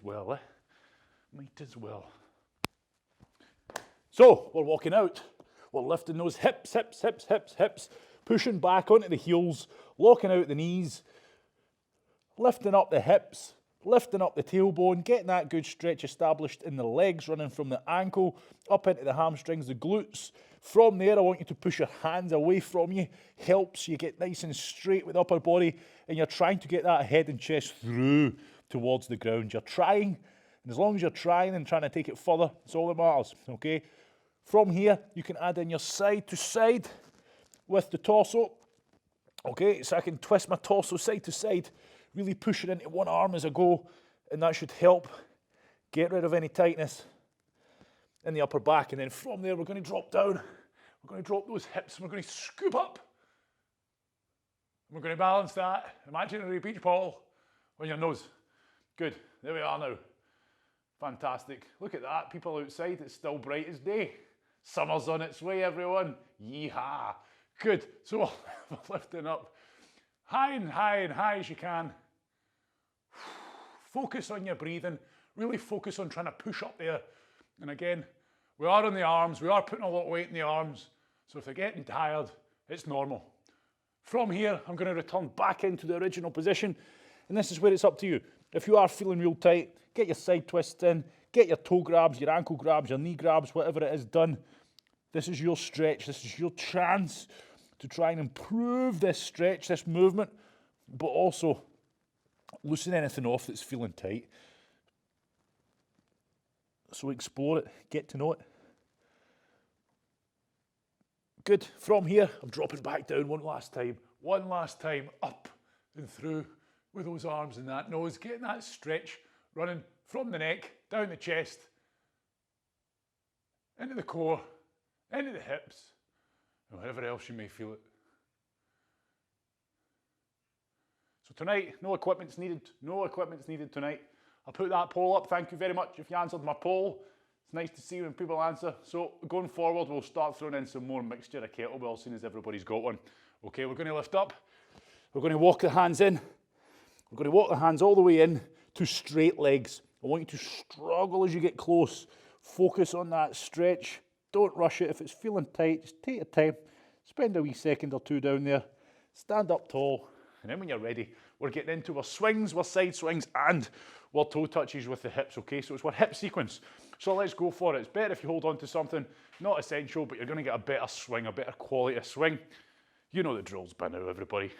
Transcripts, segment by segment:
as well, eh? Might as well. So, we're walking out. We're lifting those hips, hips, hips, hips, hips, pushing back onto the heels, locking out the knees, lifting up the hips, lifting up the tailbone, getting that good stretch established in the legs, running from the ankle up into the hamstrings, the glutes. From there, I want you to push your hands away from you. Helps you get nice and straight with the upper body, and you're trying to get that head and chest through towards the ground. You're trying, and as long as you're trying and trying to take it further, it's all that matters, okay? From here, you can add in your side to side with the torso, okay? So I can twist my torso side to side, really push it into one arm as I go, and that should help get rid of any tightness in the upper back. And then from there, we're going to drop down. We're going to drop those hips, and we're going to scoop up. And we're going to balance that imaginary beach ball on your nose. Good, there we are now. Fantastic. Look at that, people outside, it's still bright as day. Summer's on its way, everyone. Yeehaw. Good, so we're lifting up high and high and high as you can. Focus on your breathing, really focus on trying to push up there. And again, we are on the arms, we are putting a lot of weight in the arms, so if they're getting tired, it's normal. From here, I'm going to return back into the original position, and this is where it's up to you. If you are feeling real tight, get your side twists in, get your toe grabs, your ankle grabs, your knee grabs, whatever it is done. This is your stretch, this is your chance to try and improve this stretch, this movement, but also loosen anything off that's feeling tight. So explore it, get to know it. Good, from here, I'm dropping back down one last time, up and through with those arms and that nose, getting that stretch, running from the neck, down the chest, into the core, into the hips, and wherever else you may feel it. So tonight, no equipment's needed tonight. I'll put that poll up, thank you very much if you answered my poll. It's nice to see when people answer. So going forward, we'll start throwing in some more mixture of kettlebells as soon as everybody's got one. Okay, we're going to lift up, we're going to walk the hands in, we're going to walk the hands all the way in to straight legs. I want you to struggle as you get close. Focus on that stretch. Don't rush it. If it's feeling tight, just take your time. Spend a wee second or two down there. Stand up tall. And then when you're ready, we're getting into our swings, our side swings, and our toe touches with the hips, okay? So it's our hip sequence. So let's go for it. It's better if you hold on to something, not essential, but you're going to get a better swing, a better quality of swing. You know the drills by now, everybody.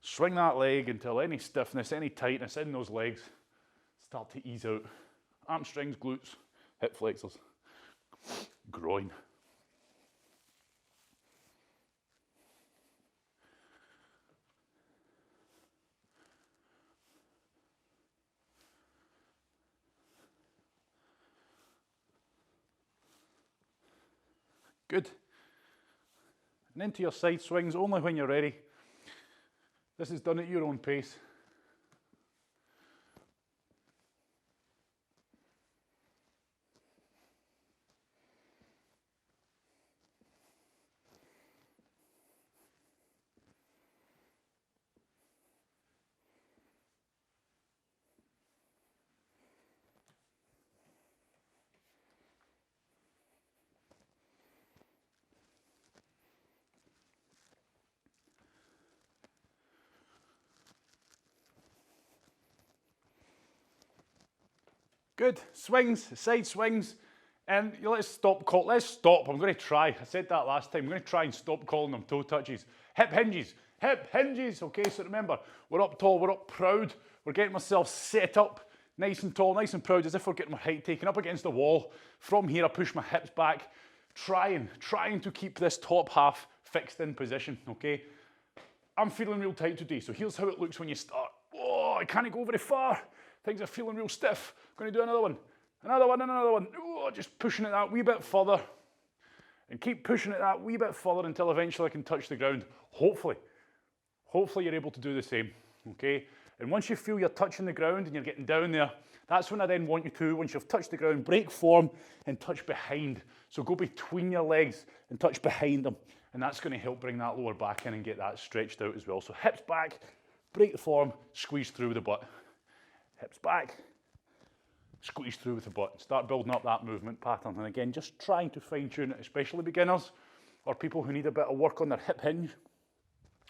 Swing that leg until any stiffness, any tightness in those legs start to ease out. Hamstrings, glutes, hip flexors, groin. Good. And into your side swings only when you're ready. This is done at your own pace. Good, swings, side swings, and let's stop, I'm going to try, I said that last time, I'm going to try and stop calling them toe touches. Hip hinges, okay, so remember, we're up tall, we're up proud, we're getting myself set up, nice and tall, nice and proud, as if we're getting my height taken up against the wall. From here, I push my hips back, trying to keep this top half fixed in position, okay? I'm feeling real tight today, so here's how it looks when you start. Oh, I can't go very far. Things are feeling real stiff. I'm going to do another one. Oh, just pushing it that wee bit further. And keep pushing it that wee bit further until eventually I can touch the ground. Hopefully you're able to do the same, okay? And once you feel you're touching the ground and you're getting down there, that's when I then want you to, once you've touched the ground, break form and touch behind. So go between your legs and touch behind them. And that's going to help bring that lower back in and get that stretched out as well. So hips back, break the form, squeeze through the butt. hips back, squeeze through with the butt. Start building up that movement pattern. And again, just trying to fine tune it, especially beginners or people who need a bit of work on their hip hinge.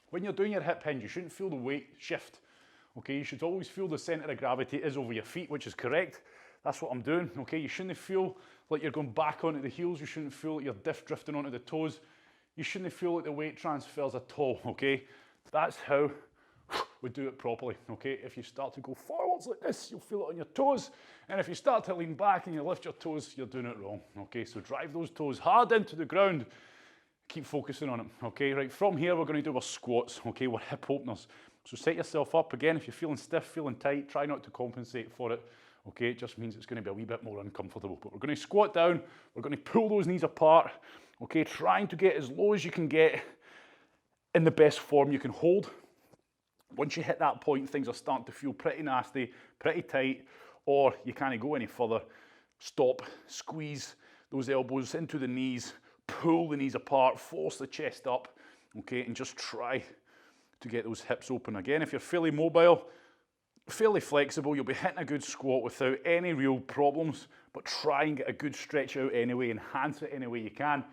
When you're doing your hip hinge, you shouldn't feel the weight shift. Okay, you should always feel the center of gravity is over your feet, which is correct. That's what I'm doing. Okay, you shouldn't feel like you're going back onto the heels. You shouldn't feel like you're drifting onto the toes. You shouldn't feel like the weight transfers at all. Okay, that's how we do it properly. Okay, if you start to go forwards like this, you'll feel it on your toes. And if you start to lean back and you lift your toes, you're doing it wrong. Okay, so drive those toes hard into the ground. Keep focusing on it. Okay, right, from here we're going to do our squats. Okay, we're hip openers. So set yourself up again. If you're feeling stiff, feeling tight, try not to compensate for it. Okay, it just means it's going to be a wee bit more uncomfortable. But we're going to squat down. We're going to pull those knees apart. Okay, trying to get as low as you can get in the best form you can hold. Once you hit that point, things are starting to feel pretty nasty, pretty tight, or you can't go any further. Stop, squeeze those elbows into the knees, pull the knees apart, force the chest up, okay, and just try to get those hips open. Again, if you're fairly mobile, fairly flexible, you'll be hitting a good squat without any real problems, but try and get a good stretch out anyway, enhance it any way you can.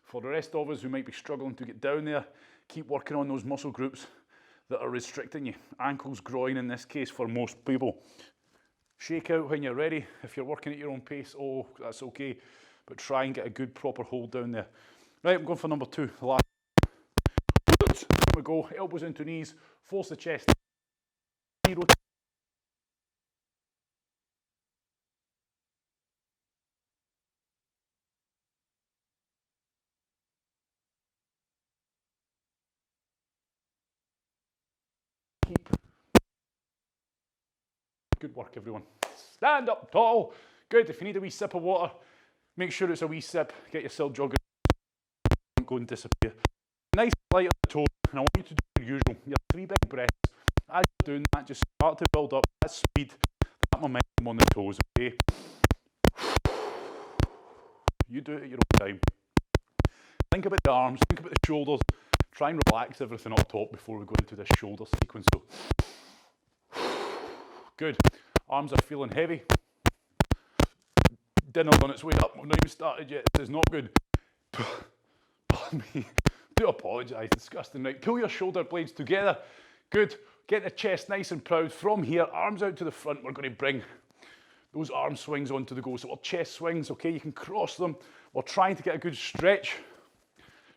For the rest of us who might be struggling to get down there, keep working on those muscle groups that are restricting you. Ankles, groin in this case for most people. Shake out when you're ready. If you're working at your own pace, oh, that's okay, but try and get a good proper hold down there. Right, I'm going for number 2, the last. Here we go, elbows into knees, force the chest. Keep good work, everyone. Stand up tall. Good. If you need a wee sip of water, make sure it's a wee sip. Get yourself jogging. Don't go and disappear. Nice light on the toes, and I want you to do your usual. Your 3 big breaths. As you're doing that, just start to build up that speed, that momentum on the toes, okay? You do it at your own time. Think about the arms, think about the shoulders. Try and relax everything up top before we go into this shoulder sequence. So, good. Arms are feeling heavy. Dinner's on its way up. We've not even started yet. This is not good. Pardon me. Do apologise. Disgusting. Right. Pull your shoulder blades together. Good. Get the chest nice and proud. From here, arms out to the front. We're going to bring those arm swings onto the go. So our chest swings, okay, you can cross them. We're trying to get a good stretch.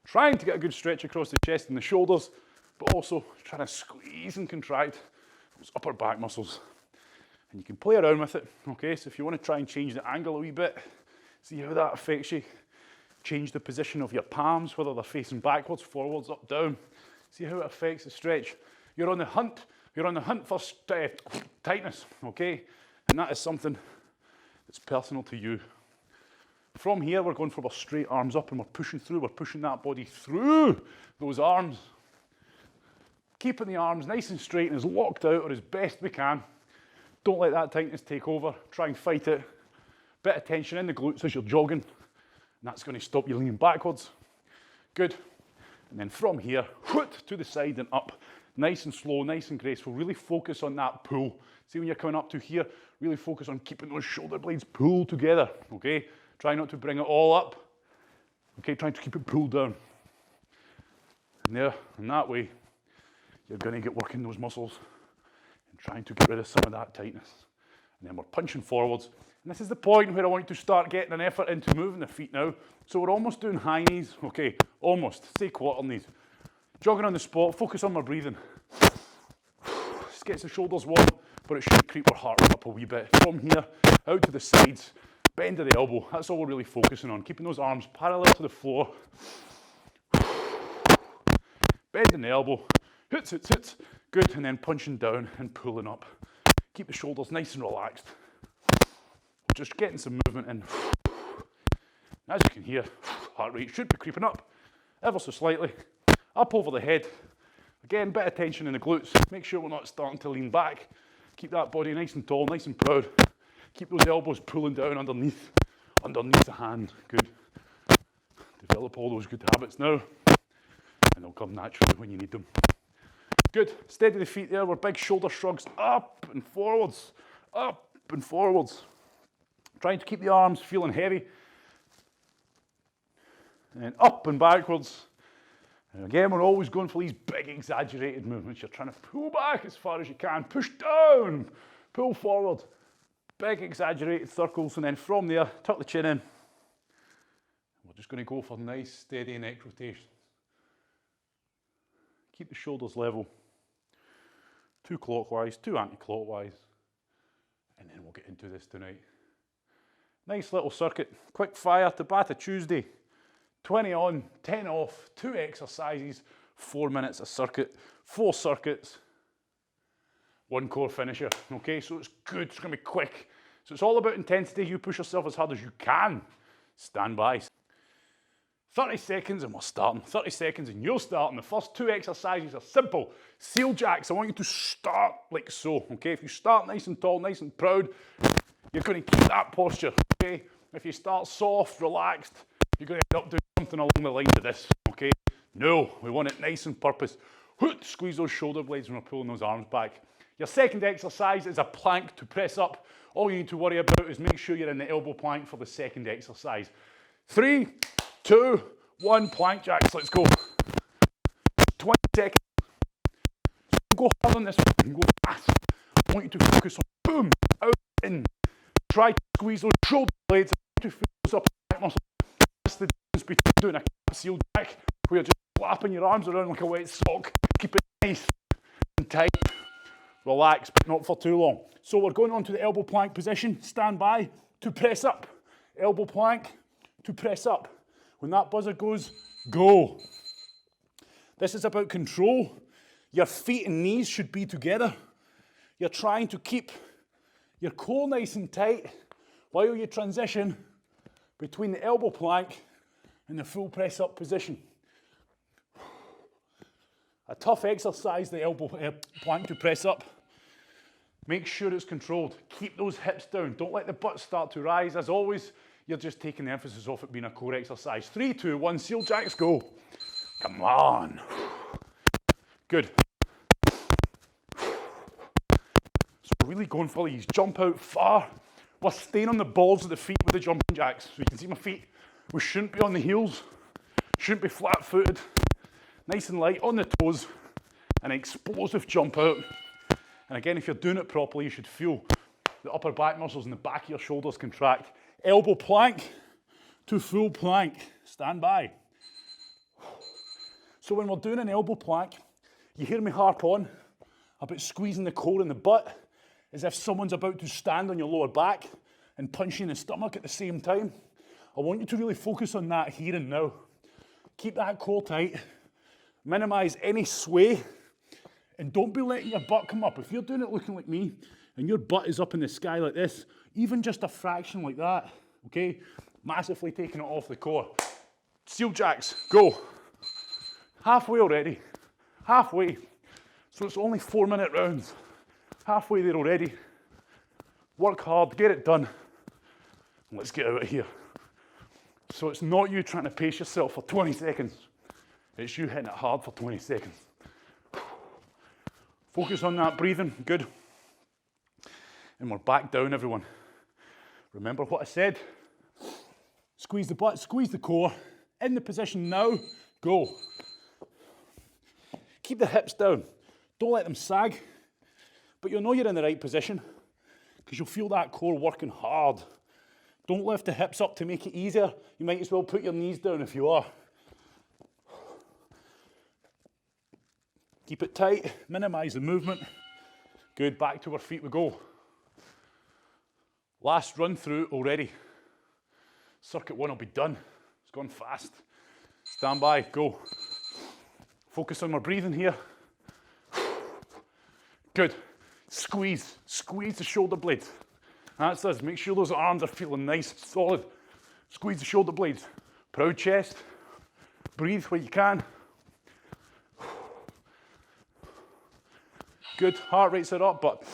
Trying to get a good stretch across the chest and the shoulders, but also trying to squeeze and contract those upper back muscles. And you can play around with it, okay? So if you want to try and change the angle a wee bit, see how that affects you. Change the position of your palms, whether they're facing backwards, forwards, up, down. See how it affects the stretch. You're on the hunt for tightness, okay? And that is something that's personal to you. From here, we're going for our straight arms up and we're pushing through. We're pushing that body through those arms. Keeping the arms nice and straight and as locked out or as best we can. Don't let that tightness take over. Try and fight it. Bit of tension in the glutes as you're jogging. And that's going to stop you leaning backwards. Good. And then from here, to the side and up. Nice and slow, nice and graceful. Really focus on that pull. See when you're coming up to here, really focus on keeping those shoulder blades pulled together, okay? Try not to bring it all up. Okay, trying to keep it pulled down. And there, and that way, you're going to get working those muscles and trying to get rid of some of that tightness. And then we're punching forwards. And this is the point where I want you to start getting an effort into moving the feet now. So we're almost doing high knees. Okay, almost. Stay quarter knees. Jogging on the spot, focus on my breathing. Just gets the shoulders warm, but it should creep our heart rate up a wee bit. From here, out to the sides. Bend to the elbow, that's all we're really focusing on. Keeping those arms parallel to the floor. Bending the elbow, hits. Good, and then punching down and pulling up. Keep the shoulders nice and relaxed. Just getting some movement in. As you can hear, heart rate should be creeping up ever so slightly. Up over the head. Again, bit of tension in the glutes. Make sure we're not starting to lean back. Keep that body nice and tall, nice and proud. Keep those elbows pulling down underneath the hand. Good. Develop all those good habits now, and they'll come naturally when you need them. Good. Steady the feet there. We're big shoulder shrugs up and forwards, up and forwards. Trying to keep the arms feeling heavy. And then up and backwards. And again, we're always going for these big exaggerated movements. You're trying to pull back as far as you can, push down, pull forward. Big exaggerated circles, and then from there, tuck the chin in. We're just going to go for nice, steady neck rotations. Keep the shoulders level. 2 clockwise, 2 anti-clockwise. And then we'll get into this tonight. Nice little circuit. Quick fire, Tabata Tuesday. 20 on, 10 off, 2 exercises, 4 minutes a circuit, 4 circuits. 1 core finisher, okay? So it's good, it's gonna be quick. So it's all about intensity. You push yourself as hard as you can. Stand by. 30 seconds and we're starting. 30 seconds and you're starting. The first 2 exercises are simple. Seal jacks, I want you to start like so, okay? If you start nice and tall, nice and proud, you're gonna keep that posture, okay? If you start soft, relaxed, you're gonna end up doing something along the lines of this, okay? No, we want it nice and purpose. Squeeze those shoulder blades when we're pulling those arms back. Your second exercise is a plank to press up. All you need to worry about is make sure you're in the elbow plank for the second exercise. 3, 2, 1, plank jacks, let's go. 20 seconds. Go hard on this one, go fast. I want you to focus on boom, out, in. Try to squeeze those shoulder blades. I want you to feel those upper back muscles. That's the difference between doing a seal jack, where you're just flapping your arms around like a wet sock. Keep it nice and tight. Relax, but not for too long. So we're going on to the elbow plank position. Stand by to press up. Elbow plank to press up. When that buzzer goes, go. This is about control. Your feet and knees should be together. You're trying to keep your core nice and tight while you transition between the elbow plank and the full press up position. A tough exercise, the elbow plank to press up. Make sure it's controlled. Keep those hips down. Don't let the butt start to rise. As always, you're just taking the emphasis off it being a core exercise. 3, 2, 1, seal jacks, go. Come on. Good. So we're really going for these. Jump out far. We're staying on the balls of the feet with the jumping jacks. So you can see my feet. We shouldn't be on the heels. Shouldn't be flat-footed. Nice and light on the toes. An explosive jump out. And again, if you're doing it properly, you should feel the upper back muscles in the back of your shoulders contract. Elbow plank to full plank. Stand by. So when we're doing an elbow plank, you hear me harp on about squeezing the core in the butt as if someone's about to stand on your lower back and punch you in the stomach at the same time. I want you to really focus on that here and now. Keep that core tight. Minimize any sway. And don't be letting your butt come up. If you're doing it looking like me and your butt is up in the sky like this, even just a fraction like that, okay, massively taking it off the core. Seal jacks, go. Halfway already. Halfway. So it's only 4-minute rounds. Halfway there already. Work hard, get it done. And let's get out of here. So it's not you trying to pace yourself for 20 seconds. It's you hitting it hard for 20 seconds. Focus on that breathing, good. And we're back down, everyone. Remember what I said? Squeeze the butt, squeeze the core. In the position now, go. Keep the hips down. Don't let them sag. But you'll know you're in the right position because you'll feel that core working hard. Don't lift the hips up to make it easier. You might as well put your knees down if you are. Keep it tight, minimize the movement. Good, back to our feet we go. Last run through already. Circuit 1 will be done. It's gone fast. Stand by, go. Focus on my breathing here. Good. Squeeze, squeeze the shoulder blades. That's us, make sure those arms are feeling nice, solid. Squeeze the shoulder blades. Proud chest. Breathe where you can. Good, heart rates are up, but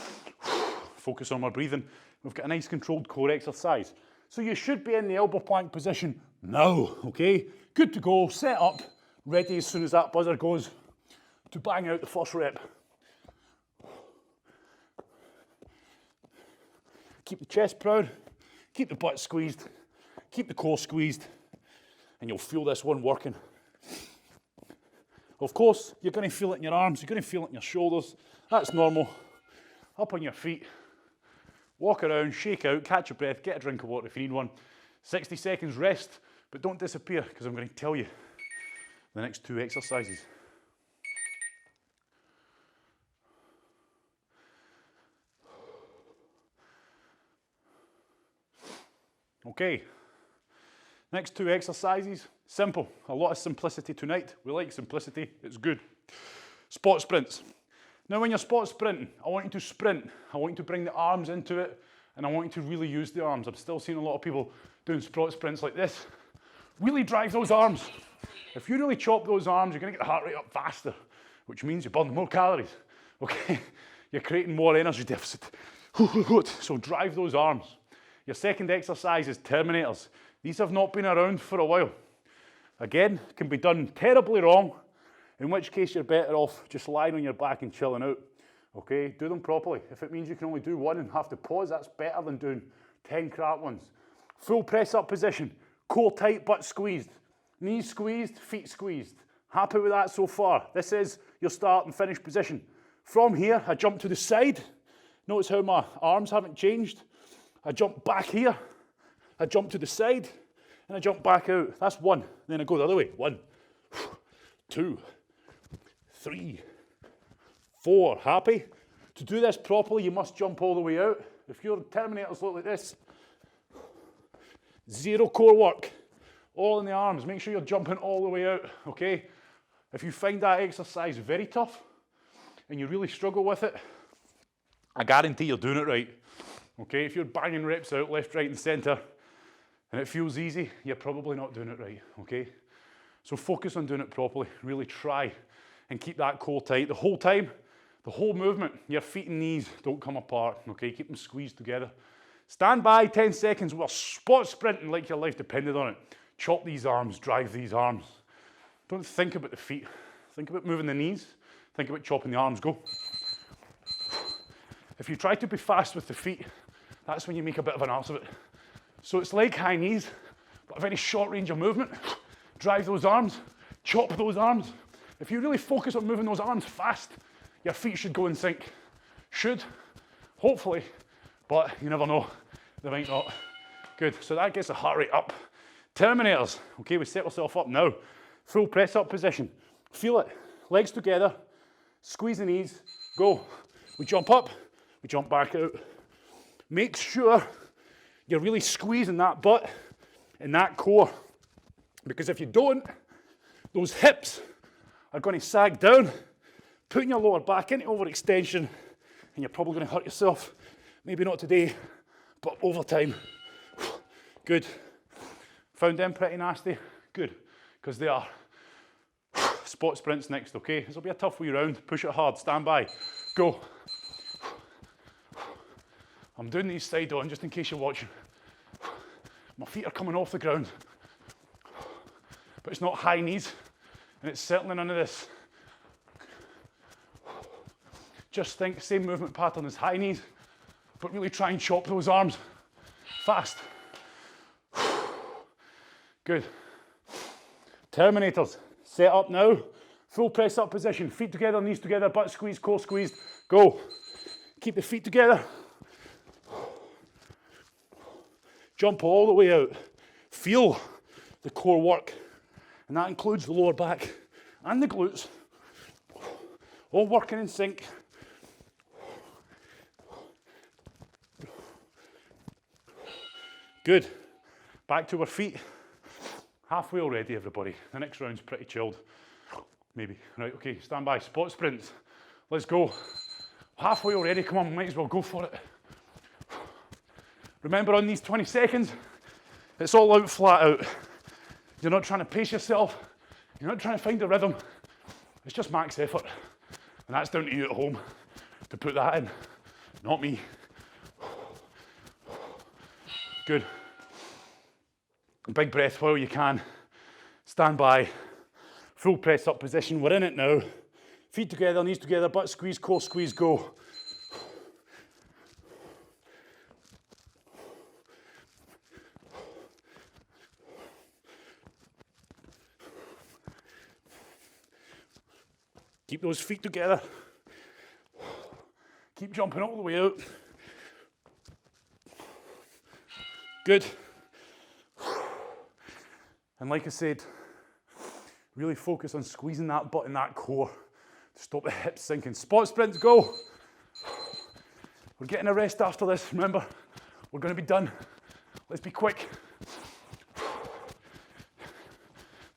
focus on my breathing. We've got a nice controlled core exercise. So you should be in the elbow plank position now, okay? Good to go, set up, ready as soon as that buzzer goes to bang out the first rep. Keep the chest proud, keep the butt squeezed, keep the core squeezed, and you'll feel this one working. Of course, you're going to feel it in your arms, you're going to feel it in your shoulders. That's normal. Up on your feet, walk around, shake out, catch your breath, get a drink of water if you need one. 60 seconds rest, but don't disappear because I'm going to tell you the next 2 exercises. Okay, next 2 exercises, simple, a lot of simplicity tonight. We like simplicity, it's good. Spot sprints. Now when you're spot sprinting, I want you to sprint, I want you to bring the arms into it, and I want you to really use the arms. I'm still seeing a lot of people doing spot sprints like this. Really drive those arms. If you really chop those arms, you're going to get the heart rate up faster, which means you burn more calories, okay? You're creating more energy deficit. So drive those arms. Your second exercise is Terminators. These have not been around for a while. Again, can be done terribly wrong, in which case you're better off just lying on your back and chilling out. Okay, do them properly. If it means you can only do one and have to pause, that's better than doing 10 crap ones. Full press up position, core tight, butt squeezed. Knees squeezed, feet squeezed. Happy with that so far? This is your start and finish position. From here, I jump to the side. Notice how my arms haven't changed. I jump back here, I jump to the side, and I jump back out. That's 1. Then I go the other way. 1, 2, 3, 4. Happy? To do this properly, you must jump all the way out. If your Terminators look like this, 0 core work, all in the arms. Make sure you're jumping all the way out, okay? If you find that exercise very tough and you really struggle with it, I guarantee you're doing it right. Okay, if you're banging reps out left, right, and center, and it feels easy, you're probably not doing it right, okay? So focus on doing it properly. Really try and keep that core tight the whole time, the whole movement. Your feet and knees don't come apart, okay? Keep them squeezed together. Stand by 10 seconds. We're spot sprinting like your life depended on it. Chop these arms, drive these arms. Don't think about the feet. Think about moving the knees. Think about chopping the arms. Go. If you try to be fast with the feet, that's when you make a bit of an arse of it. So it's like high knees, but a very short range of movement. Drive those arms, chop those arms. If you really focus on moving those arms fast, your feet should go in sync. Should, hopefully, but you never know, they might not. Good, so that gets the heart rate up. Terminators, okay, we set ourselves up now. Full press up position. Feel it, legs together, squeeze the knees, go. We jump up, we jump back out. Make sure you're really squeezing that butt and that core, because if you don't, those hips are going to sag down, putting your lower back into overextension, and you're probably going to hurt yourself. Maybe not today, but over time. Good. Found them pretty nasty? Good, because they are. Spot sprints next, okay? This will be a tough wee round. Push it hard, stand by, go. I'm doing these side on just in case you're watching. My feet are coming off the ground, but it's not high knees, and it's certainly none of this. Just think, same movement pattern as high knees, but really try and chop those arms fast. Good. Terminators, set up now. Full press up position, feet together, knees together, butt squeezed, core squeezed, go. Keep the feet together. Jump all the way out. Feel the core work, and that includes the lower back and the glutes, all working in sync. Good. Back to our feet. Halfway already, everybody. The next round's pretty chilled. Maybe. Right, okay, stand by. Spot sprints. Let's go. Halfway already, come on, might as well go for it. Remember, on these 20 seconds, it's all out, flat out. You're not trying to pace yourself. You're not trying to find a rhythm. It's just max effort. And that's down to you at home to put that in, not me. Good. Big breath while you can. Stand by. Full press up position. We're in it now. Feet together, knees together, butt squeeze, core squeeze, go. Keep those feet together. Keep jumping all the way out. Good. And like I said, really focus on squeezing that butt and that core to stop the hips sinking. Spot sprints, go. We're getting a rest after this, remember. We're going to be done. Let's be quick.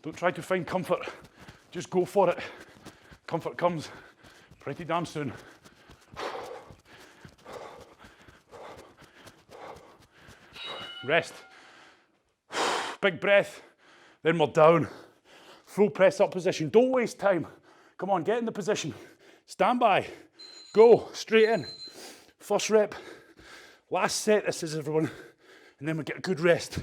Don't try to find comfort. Just go for it. Comfort comes pretty damn soon. Rest. Big breath. Then we're down. Full press up position. Don't waste time. Come on, get in the position. Stand by. Go. Straight in. First rep. Last set, this is everyone. And then we get a good rest.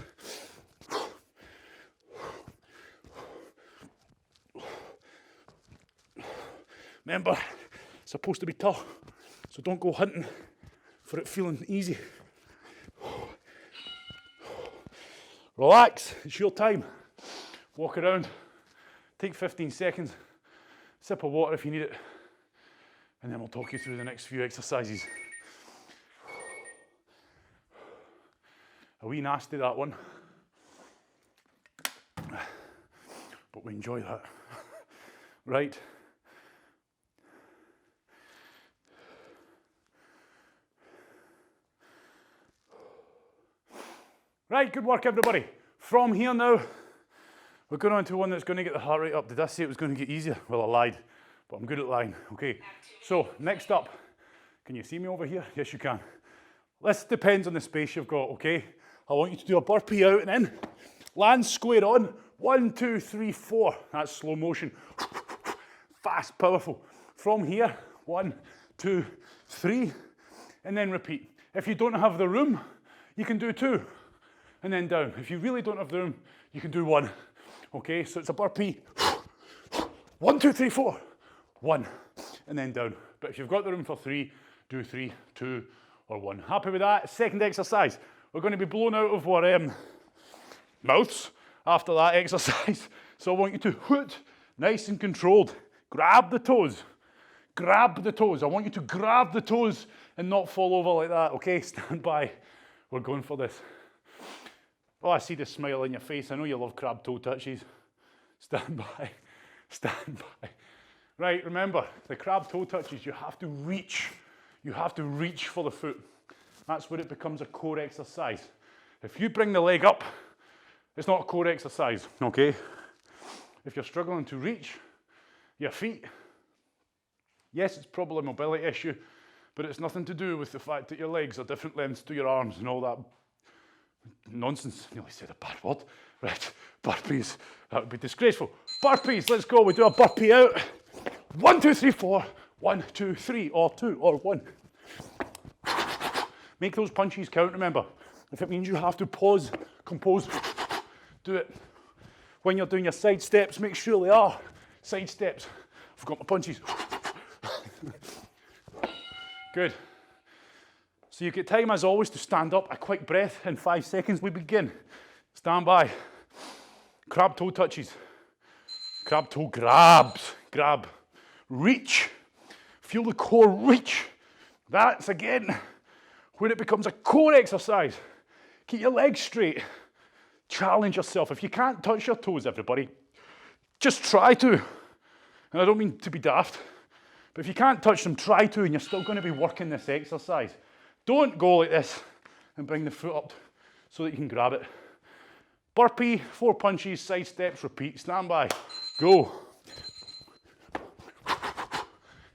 Remember, it's supposed to be tough, so don't go hunting for it feeling easy. Relax, it's your time. Walk around, take 15 seconds, sip of water if you need it, and then we'll talk you through the next few exercises. A wee nasty, that one, but we enjoy that. Right. Right, good work everybody. From here now, we're going on to one that's going to get the heart rate up. Did I say it was going to get easier? Well, I lied, but I'm good at lying. Okay, so next up, can you see me over here? Yes, you can. This depends on the space you've got, okay? I want you to do a burpee out and in. Land square on. 1, 2, 3, 4. That's slow motion. Fast, powerful. From here, 1, 2, 3, and then repeat. If you don't have the room, you can do 2. And then down. If you really don't have the room, you can do 1. Okay, so it's a burpee. 1, 2, 3, 4. 1. And then down. But if you've got the room for 3, do 3, 2, or 1. Happy with that? Second exercise. We're going to be blown out of our mouths after that exercise. So I want you to hoot, nice and controlled. Grab the toes. Grab the toes. I want you to grab the toes and not fall over like that. Okay, stand by. We're going for this. Oh, I see the smile on your face. I know you love crab toe touches. Stand by. Stand by. Right, remember, the crab toe touches, you have to reach. You have to reach for the foot. That's where it becomes a core exercise. If you bring the leg up, it's not a core exercise, okay? If you're struggling to reach your feet, yes, it's probably a mobility issue, but it's nothing to do with the fact that your legs are different lengths to your arms and all that nonsense. Nearly said a bad word. Right, burpees. That would be disgraceful. Burpees, let's go. We do a burpee out. 1, 2, 3, 4. 1, 2, 3, or 2, or 1. Make those punches count, remember. If it means you have to pause, compose, do it. When you're doing your side steps, make sure they are side steps. I've got my punches. Good. So you get time, as always, to stand up. A quick breath. In 5 seconds, we begin. Stand by. Crab toe touches. Crab toe grabs. Grab. Reach. Feel the core reach. That's, again, where it becomes a core exercise. Keep your legs straight. Challenge yourself. If you can't touch your toes, everybody, just try to. And I don't mean to be daft, but if you can't touch them, try to, and you're still going to be working this exercise. Don't go like this and bring the foot up so that you can grab it. Burpee, 4 punches, side steps, repeat. Stand by. Go.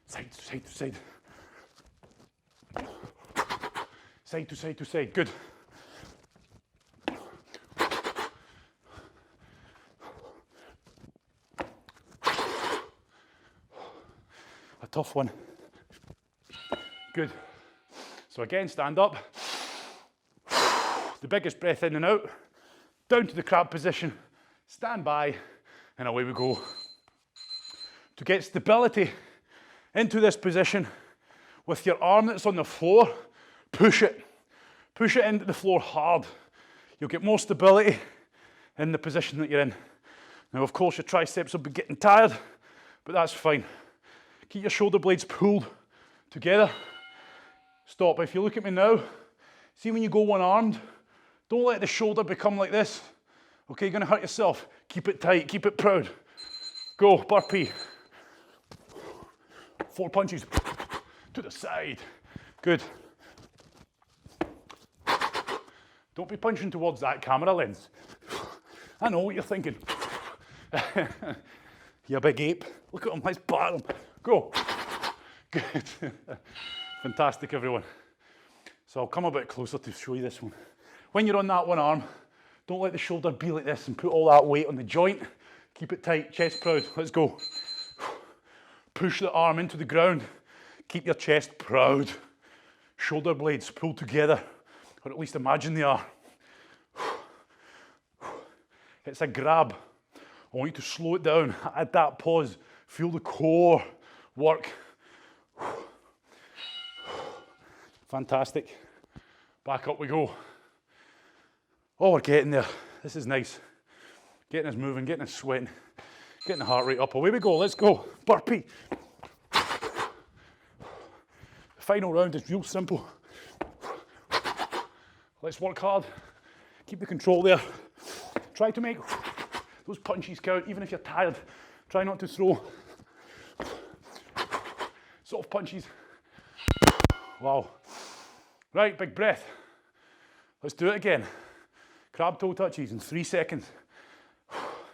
Side to side to side. Side to side to side. Good. A tough one. Good. So again, stand up. The biggest breath in and out. Down to the crab position. Stand by, and away we go. To get stability into this position, with your arm that's on the floor, push it. Push it into the floor hard. You'll get more stability in the position that you're in. Now, of course, your triceps will be getting tired, but that's fine. Keep your shoulder blades pulled together. Stop. If you look at me now, see when you go one-armed, don't let the shoulder become like this. Okay, you're gonna hurt yourself. Keep it tight, keep it proud. Go, burpee. 4 punches to the side. Good. Don't be punching towards that camera lens. I know what you're thinking. You big ape. Look at him, let's batter him. Go. Good. Fantastic, everyone. So I'll come a bit closer to show you this one. When you're on that one arm, don't let the shoulder be like this and put all that weight on the joint. Keep it tight, chest proud. Let's go. Push the arm into the ground. Keep your chest proud. Shoulder blades pulled together, or at least imagine they are. It's a grab. I want you to slow it down. Add that pause. Feel the core work. Fantastic. Back up we go. Oh, we're getting there. This is nice. Getting us moving, getting us sweating, getting the heart rate up. Away we go, let's go. Burpee. The final round is real simple. Let's work hard. Keep the control there. Try to make those punches count, even if you're tired. Try not to throw soft punches. Wow. Right, big breath. Let's do it again. Crab toe touches in 3 seconds.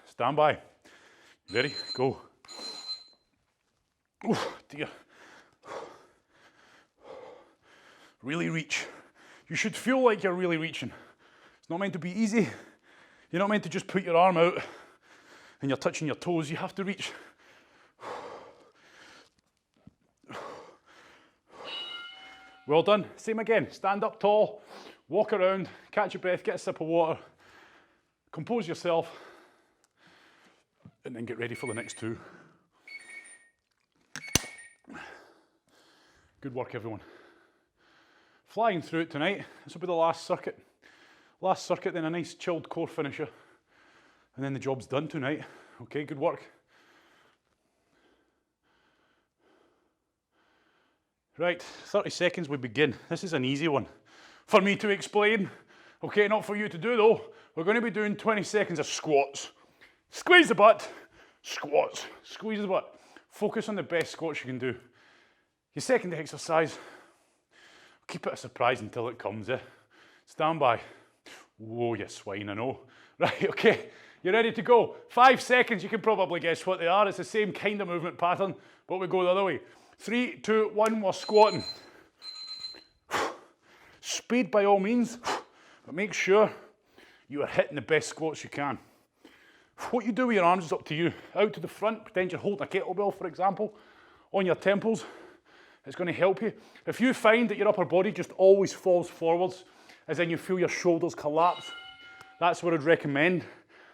Stand by. Ready? Go. Oh, dear. Really reach. You should feel like you're really reaching. It's not meant to be easy. You're not meant to just put your arm out and you're touching your toes. You have to reach. Well done. Same again. Stand up tall, walk around, catch your breath, get a sip of water, compose yourself, and then get ready for the next 2. Good work, everyone. Flying through it tonight. This will be the last circuit. Last circuit, then a nice chilled core finisher. And then the job's done tonight. Okay, good work. Right, 30 seconds we begin. This is an easy one for me to explain. Okay, not for you to do though. We're going to be doing 20 seconds of squats. Squeeze the butt, squats, squeeze the butt. Focus on the best squats you can do. Your second exercise, keep it a surprise until it comes, eh? Stand by. Whoa, you swine, I know. Right, okay, you ready to go? 5 seconds, you can probably guess what they are. It's the same kind of movement pattern, but we go the other way. 3, 2, 1, we're squatting. Speed by all means, but make sure you are hitting the best squats you can. What you do with your arms is up to you. Out to the front, pretend you're holding a kettlebell, for example, on your temples. It's going to help you. If you find that your upper body just always falls forwards, as in you feel your shoulders collapse, that's what I'd recommend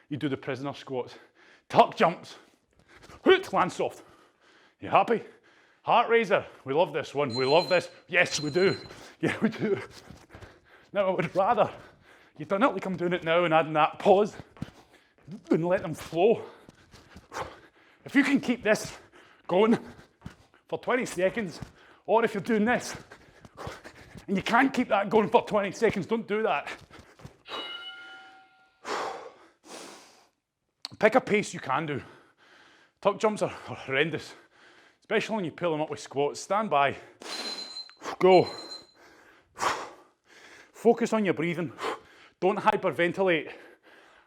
you do the prisoner squats. Tuck jumps. Hoot, land soft. You happy? Heart raiser. We love this one. We love this. Yes, we do. Yeah, we do. Now, I would rather you've done it like I'm doing it now and adding that pause and let them flow. If you can keep this going for 20 seconds, or if you're doing this and you can't keep that going for 20 seconds, don't do that. Pick a pace you can do. Tuck jumps are horrendous, especially when you pull them up with squats. Stand by. Go. Focus on your breathing. Don't hyperventilate.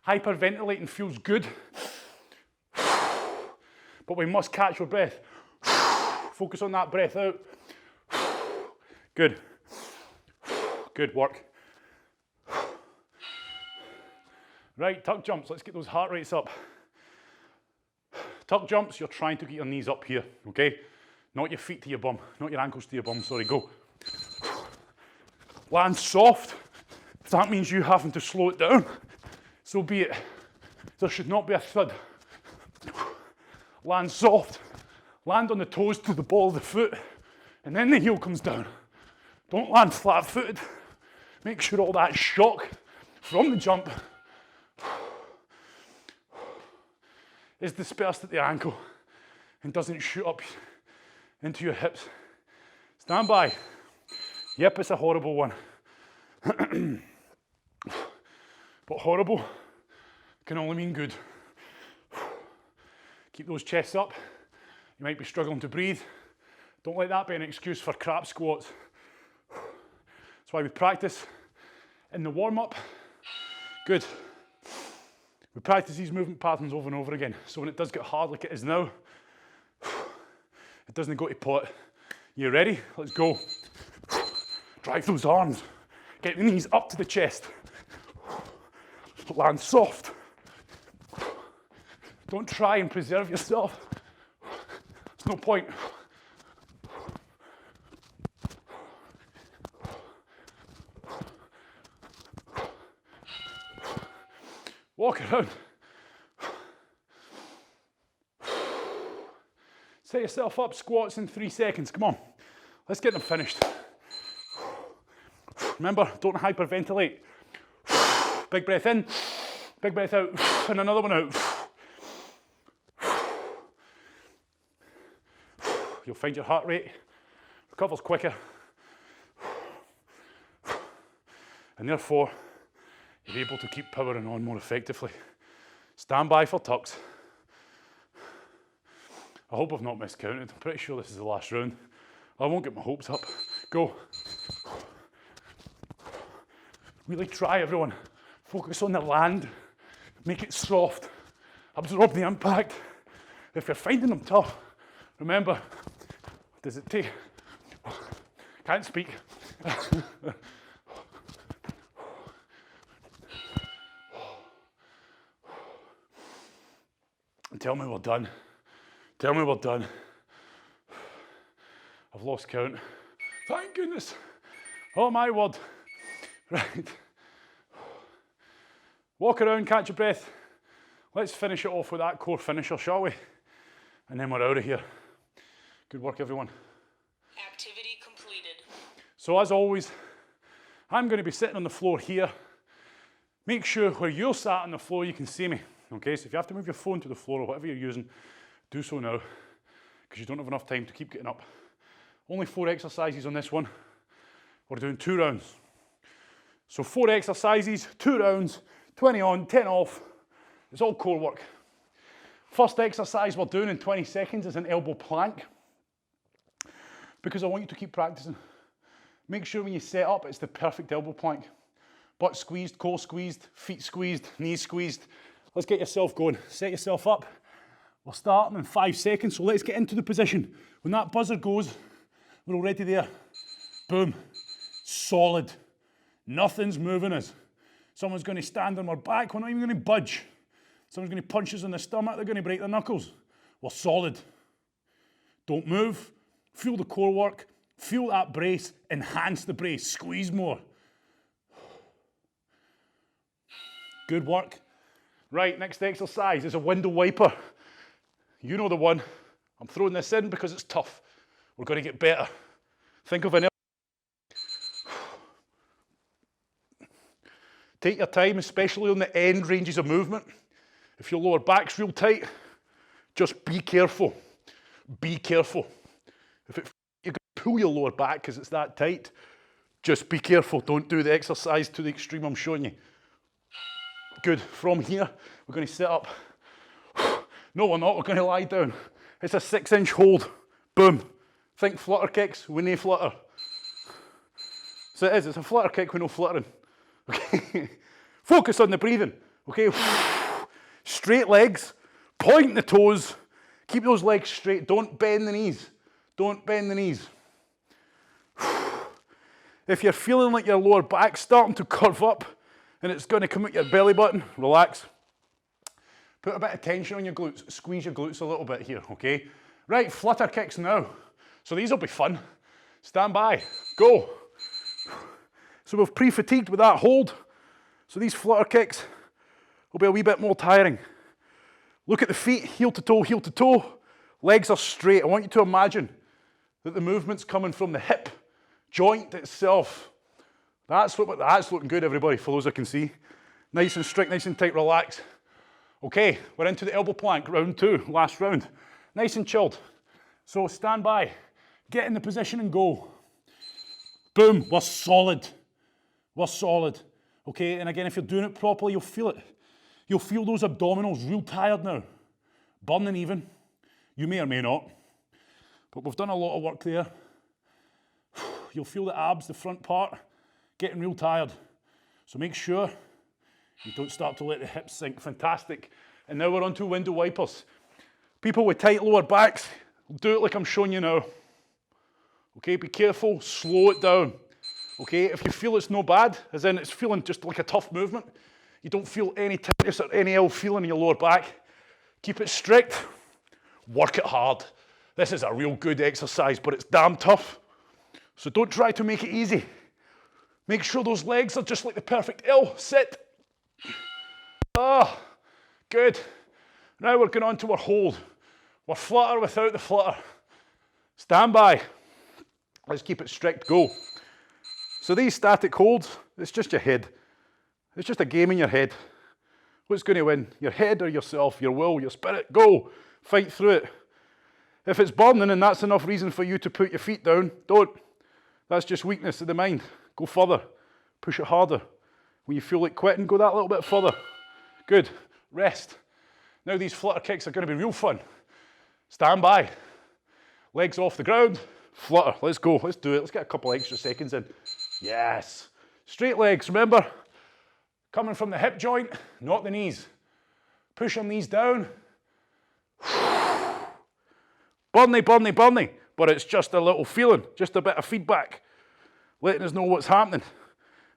Hyperventilating feels good, but we must catch our breath. Focus on that breath out. Good. Good work. Right, tuck jumps. Let's get those heart rates up. Tuck jumps, you're trying to get your knees up here, okay? Not your feet to your bum, not your ankles to your bum, sorry, go. Land soft. If that means you having to slow it down, so be it. There should not be a thud. Land soft. Land on the toes to the ball of the foot, and then the heel comes down. Don't land flat-footed. Make sure all that shock from the jump is dispersed at the ankle and doesn't shoot up into your hips. Stand by. Yep, it's a horrible one. But horrible can only mean good. Keep those chests up. You might be struggling to breathe. Don't let that be an excuse for crap squats. That's why we practice in the warm-up. Good. We practice these movement patterns over and over again. So when it does get hard like it is now, it doesn't go to pot. You ready? Let's go. Drive those arms. Get the knees up to the chest. Land soft. Don't try and preserve yourself. There's no point. Walk around. Set yourself up, squats in 3 seconds. Come on, let's get them finished. Remember, don't hyperventilate. Big breath in, big breath out, and another one out. You'll find your heart rate recovers quicker. And therefore, you're able to keep powering on more effectively. Stand by for tucks. I hope I've not miscounted. I'm pretty sure this is the last round. I won't get my hopes up. Go. Really try, everyone. Focus on the land. Make it soft. Absorb the impact. If you're finding them tough, remember, what does it take? Can't speak. Tell me we're done. Tell me we're done. I've lost count. Thank goodness. Oh my word. Right. Walk around, catch your breath. Let's finish it off with that core finisher, shall we? And then we're out of here. Good work, everyone. Activity completed. So as always, I'm going to be sitting on the floor here. Make sure where you're sat on the floor you can see me. Okay, so if you have to move your phone to the floor or whatever you're using, do so now, because you don't have enough time to keep getting up. Only 4 exercises on this one. We're doing 2 rounds. So 4 exercises, 2 rounds, 20 on, 10 off. It's all core work. First exercise we're doing in 20 seconds is an elbow plank, because I want you to keep practicing. Make sure when you set up, it's the perfect elbow plank. Butt squeezed, core squeezed, feet squeezed, knees squeezed. Let's get yourself going. Set yourself up. We're starting in 5 seconds, so let's get into the position. When that buzzer goes, we're already there. Boom. Solid. Nothing's moving us. Someone's going to stand on our back, we're not even going to budge. Someone's going to punch us in the stomach, they're going to break their knuckles. We're solid. Don't move. Feel the core work. Feel that brace. Enhance the brace. Squeeze more. Good work. Right, next exercise is a window wiper. You know the one. I'm throwing this in because it's tough. We're going to get better. Think of an... Take your time, especially on the end ranges of movement. If your lower back's real tight, just be careful. Be careful. If you're going to pull your lower back because it's that tight, just be careful. Don't do the exercise to the extreme I'm showing you. Good. From here, we're going to sit up. No, we're not. We're going to lie down. It's a 6-inch hold. Boom. Think flutter kicks with no flutter. So it is. It's a flutter kick with no fluttering. Okay. Focus on the breathing. Okay. Straight legs. Point the toes. Keep those legs straight. Don't bend the knees. Don't bend the knees. If you're feeling like your lower back's starting to curve up and it's going to come out your belly button, relax. Put a bit of tension on your glutes. Squeeze your glutes a little bit here, okay? Right, flutter kicks now. So these will be fun. Stand by. Go. So we've pre-fatigued with that hold. So these flutter kicks will be a wee bit more tiring. Look at the feet, heel to toe, heel to toe. Legs are straight. I want you to imagine that the movement's coming from the hip joint itself. That's looking good, everybody, for those that can see. Nice and strict, nice and tight, relax. Okay, we're into the elbow plank, round 2, last round. Nice and chilled. So stand by. Get in the position and go. Boom, we're solid. We're solid. Okay, and again, if you're doing it properly, you'll feel it. You'll feel those abdominals real tired now. Burning even. You may or may not. But we've done a lot of work there. You'll feel the abs, the front part, getting real tired. So make sure you don't start to let the hips sink. Fantastic. And now we're on to window wipers. People with tight lower backs, do it like I'm showing you now. Okay, be careful, slow it down. Okay, if you feel it's no bad, as in it's feeling just like a tough movement, you don't feel any tightness or any ill feeling in your lower back, keep it strict, work it hard. This is a real good exercise, but it's damn tough. So don't try to make it easy. Make sure those legs are just like the perfect L. Sit. Ah, good. Now we're going on to our hold. We're flutter without the flutter. Stand by. Let's keep it strict, go. So these static holds, it's just your head. It's just a game in your head. What's going to win? Your head or yourself, your will, your spirit? Go. Fight through it. If it's burning and that's enough reason for you to put your feet down, don't. That's just weakness of the mind. Go further. Push it harder. When you feel like quitting, go that little bit further. Good. Rest. Now these flutter kicks are going to be real fun. Stand by. Legs off the ground. Flutter. Let's go. Let's do it. Let's get a couple extra seconds in. Yes. Straight legs, remember. Coming from the hip joint, not the knees. Push your knees down. Burny, burny, burny. But it's just a little feeling, just a bit of feedback, letting us know what's happening.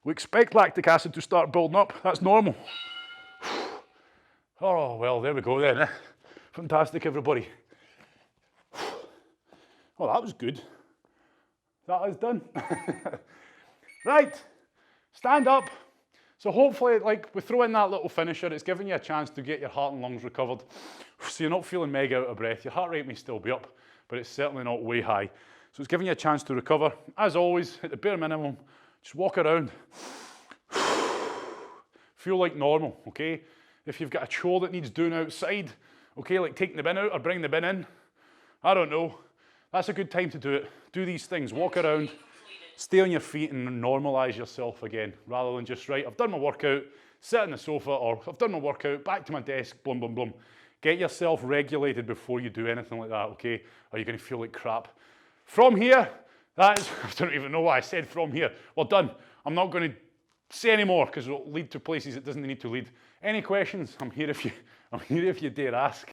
We expect lactic acid to start building up. That's normal. Oh, well, there we go then. Fantastic, everybody. Well, that was good. That is done. Right, stand up. So hopefully, like, we throw in that little finisher, it's giving you a chance to get your heart and lungs recovered. So you're not feeling mega out of breath. Your heart rate may still be up, but it's certainly not way high. So it's giving you a chance to recover. As always, at the bare minimum, just walk around. Feel like normal, okay? If you've got a chore that needs doing outside, okay, like taking the bin out or bringing the bin in, I don't know. That's a good time to do it. Do these things, walk around, stay on your feet and normalise yourself again, rather than just, right, I've done my workout, sit on the sofa, or I've done my workout, back to my desk, blum, blum, blum. Get yourself regulated before you do anything like that, okay? Or you're going to feel like crap. From here, that is, I don't even know why I said from here. We're done. I'm not going to say any more because it'll lead to places it doesn't need to lead. Any questions? I'm here if you dare ask.